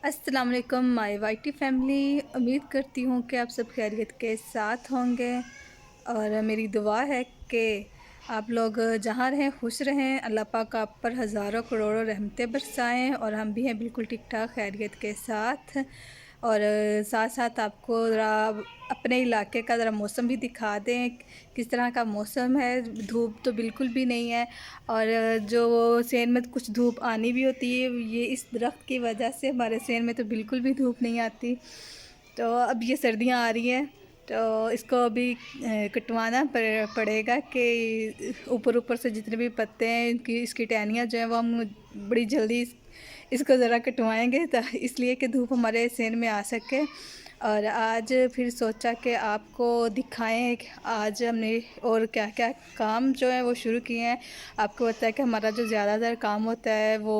अस्सलाम वालेकुम my whitey family. उम्मीद करती हूँ कि आप सब खैरियत के साथ होंगे और मेरी दुआ है कि आप लोग जहाँ रहें खुश रहें। अल्लाह पाक आप पर हज़ारों करोड़ों रहमतें बरसाएं और हम भी हैं बिल्कुल ठीक ठाक खैरियत के साथ। और साथ साथ आपको ज़रा अपने इलाके का ज़रा मौसम भी दिखा दें किस तरह का मौसम है। धूप तो बिल्कुल भी नहीं है और जो शहर में कुछ धूप आनी भी होती है, ये इस दरख्त की वजह से हमारे शहर में तो बिल्कुल भी धूप नहीं आती। तो अब ये सर्दियाँ आ रही हैं तो इसको अभी कटवाना पड़ेगा कि ऊपर ऊपर से जितने भी पत्ते हैं इनकी इसकी टहनियाँ जो हैं वो हम बड़ी जल्दी इसको ज़रा कटवाएंगे इसलिए कि धूप हमारे शहर में आ सके। और आज फिर सोचा कि आपको दिखाएं कि आज हमने और क्या क्या काम जो है वो शुरू किए हैं। आपको पता है कि हमारा जो ज़्यादातर काम होता है वो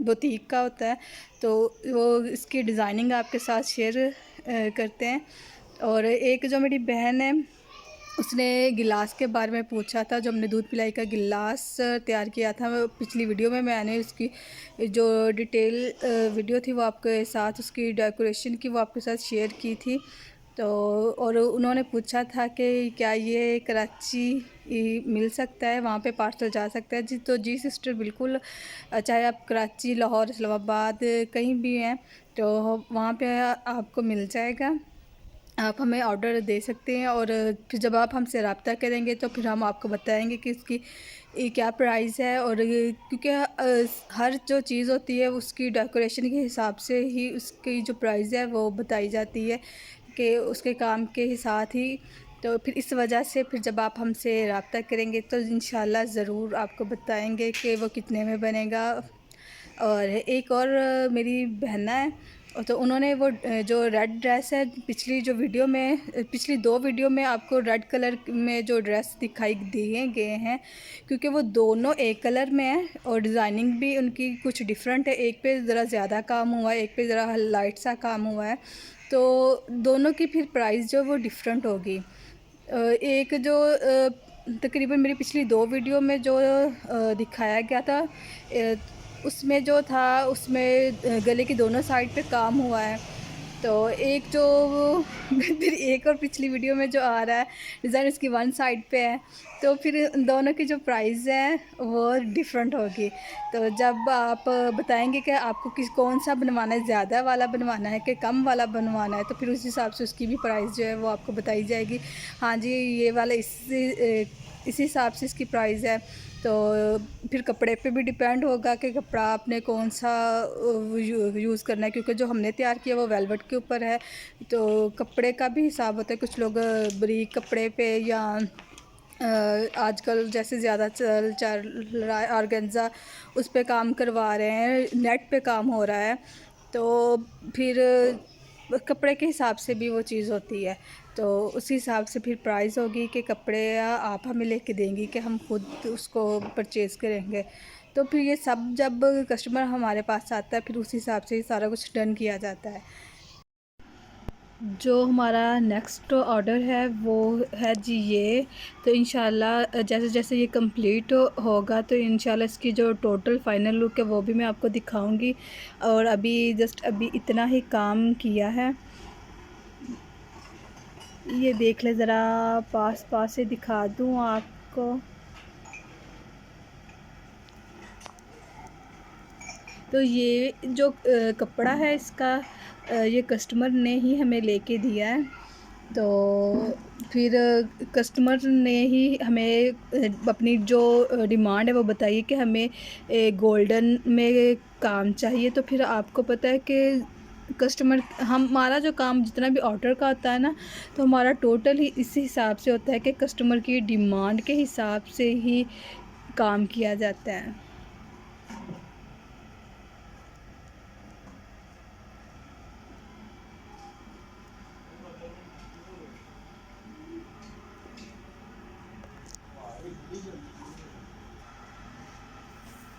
बुटीक का होता है, तो वो इसकी डिज़ाइनिंग आपके साथ शेयर करते हैं। और एक जो मेरी बहन है उसने गिलास के बारे में पूछा था, जो हमने दूध पिलाई का गिलास तैयार किया था। पिछली वीडियो में मैंने उसकी जो डिटेल वीडियो थी वो आपके साथ, उसकी डेकोरेशन की वो आपके साथ शेयर की थी। तो और उन्होंने पूछा था कि क्या ये कराची मिल सकता है, वहाँ पे पार्सल जा सकता है जी। तो जी सिस्टर बिल्कुल, चाहे आप कराची, लाहौर, इस्लामाबाद कहीं भी हैं तो वहाँ पे आपको मिल जाएगा। आप हमें ऑर्डर दे सकते हैं और फिर जब आप हमसे रब्ता करेंगे तो फिर हम आपको बताएंगे कि इसकी क्या प्राइस है। और क्योंकि हर जो चीज़ होती है उसकी डेकोरेशन के हिसाब से ही उसकी जो प्राइस है वो बताई जाती है कि उसके काम के साथ ही। तो फिर इस वजह से फिर जब आप हमसे रब्ता करेंगे तो इंशाल्लाह ज़रूर आपको बताएंगे कि वो कितने में बनेगा। और एक और मेरी बहना है और तो उन्होंने वो जो रेड ड्रेस है, पिछली जो वीडियो में, पिछली दो वीडियो में आपको रेड कलर में जो ड्रेस दिखाई दिए गए हैं, क्योंकि वो दोनों एक कलर में है और डिज़ाइनिंग भी उनकी कुछ डिफरेंट है। एक पे ज़रा ज़्यादा काम हुआ है, एक पे ज़रा लाइट सा काम हुआ है, तो दोनों की फिर प्राइस जो वो डिफरेंट होगी। एक जो तकरीबन मेरी पिछली दो वीडियो में जो दिखाया गया था, उसमें जो था उसमें गले की दोनों साइड पे काम हुआ है। तो एक जो फिर एक और पिछली वीडियो में जो आ रहा है डिज़ाइन उसकी वन साइड पे है, तो फिर दोनों की जो प्राइस है वो डिफरेंट होगी। तो जब आप बताएंगे कि आपको कौन सा बनवाना है, ज़्यादा वाला बनवाना है कि कम वाला बनवाना है, तो फिर उस हिसाब से उसकी भी प्राइस जो है वो आपको बताई जाएगी। हाँ जी, ये वाला इसी हिसाब से इसकी प्राइस है। तो फिर कपड़े पे भी डिपेंड होगा कि कपड़ा आपने कौन सा यूज़ करना है, क्योंकि जो हमने तैयार किया वो वेलवेट के ऊपर है, तो कपड़े का भी हिसाब होता है। कुछ लोग बारीक कपड़े पे या आजकल जैसे ज़्यादा चल रहा है ऑर्गेन्जा, उस पे काम करवा रहे हैं, नेट पे काम हो रहा है, तो फिर कपड़े के हिसाब से भी वो चीज़ होती है। तो उसी हिसाब से फिर प्राइस होगी कि कपड़े आप हमें लेके देंगी कि हम खुद उसको परचेज़ करेंगे। तो फिर ये सब जब कस्टमर हमारे पास आता है फिर उस हिसाब से ही सारा कुछ डन किया जाता है। जो हमारा नेक्स्ट ऑर्डर है वो है जी ये। तो इंशाल्लाह जैसे जैसे ये कंप्लीट होगा तो इंशाल्लाह इसकी जो टोटल फाइनल लुक है वो भी मैं आपको दिखाऊंगी। और अभी जस्ट अभी इतना ही काम किया है, ये देख ले ज़रा, पास पास से दिखा दूँ आपको। तो ये जो कपड़ा है इसका ये कस्टमर ने ही हमें लेके दिया है। तो फिर कस्टमर ने ही हमें अपनी जो डिमांड है वो बताई कि हमें गोल्डन में काम चाहिए। तो फिर आपको पता है कि कस्टमर, हमारा जो काम जितना भी ऑर्डर का होता है ना, तो हमारा टोटल ही इसी हिसाब से होता है कि कस्टमर की डिमांड के हिसाब से ही काम किया जाता है।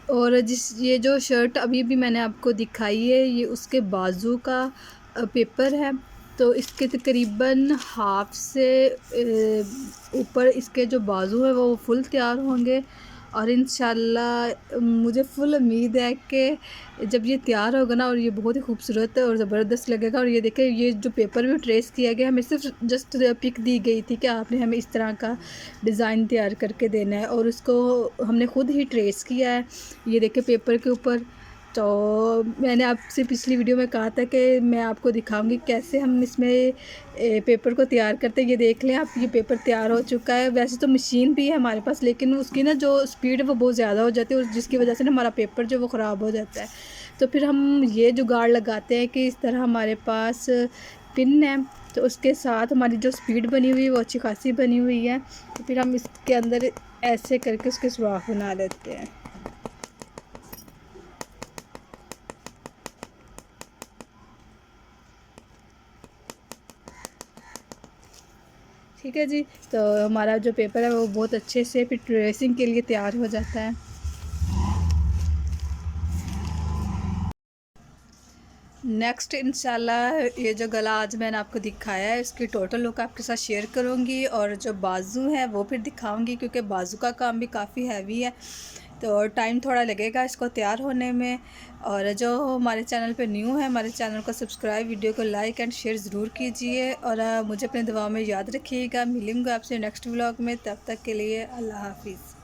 और ये जो शर्ट अभी भी मैंने आपको दिखाई है, ये उसके बाजू का पेपर है। तो इसके तकरीबन हाफ से ऊपर इसके जो बाजू है वो फुल तैयार होंगे और इंशाल्लाह मुझे फुल उम्मीद है कि जब ये तैयार होगा ना, और ये बहुत ही खूबसूरत और ज़बरदस्त लगेगा। और ये देखें, ये जो पेपर में ट्रेस किया गया, हमें सिर्फ जस्ट पिक दी गई थी कि आपने हमें इस तरह का डिज़ाइन तैयार करके देना है, और उसको हमने ख़ुद ही ट्रेस किया है। ये देखें पेपर के ऊपर। तो मैंने आपसे पिछली वीडियो में कहा था कि मैं आपको दिखाऊंगी कैसे हम इसमें पेपर को तैयार करते हैं। ये देख लें आप, ये पेपर तैयार हो चुका है। वैसे तो मशीन भी है हमारे पास, लेकिन उसकी ना जो स्पीड है वो बहुत ज़्यादा हो जाती है, और जिसकी वजह से ना हमारा पेपर जो वो ख़राब हो जाता है। तो फिर हम ये जुगाड़ लगाते हैं कि इस तरह हमारे पास पिन है, तो उसके साथ हमारी जो स्पीड बनी हुई है वो अच्छी खासी बनी हुई है। तो फिर हम इसके अंदर ऐसे करके उसके सुराख बना लेते हैं। ठीक है जी। तो हमारा जो पेपर है वो बहुत अच्छे से फिर ट्रेसिंग के लिए तैयार हो जाता है। नेक्स्ट इंशाल्लाह ये जो गला आज मैंने आपको दिखाया है, इसकी टोटल लुक आपके साथ शेयर करूँगी, और जो बाजू है वो फिर दिखाऊँगी, क्योंकि बाजू का काम भी काफ़ी हैवी है, तो टाइम थोड़ा लगेगा इसको तैयार होने में। और जो हमारे चैनल पे न्यू है, हमारे चैनल को सब्सक्राइब, वीडियो को लाइक एंड शेयर ज़रूर कीजिए, और मुझे अपने दुआ में याद रखिएगा। मिलूँगा आपसे नेक्स्ट व्लॉग में, तब तक के लिए अल्लाह हाफिज़।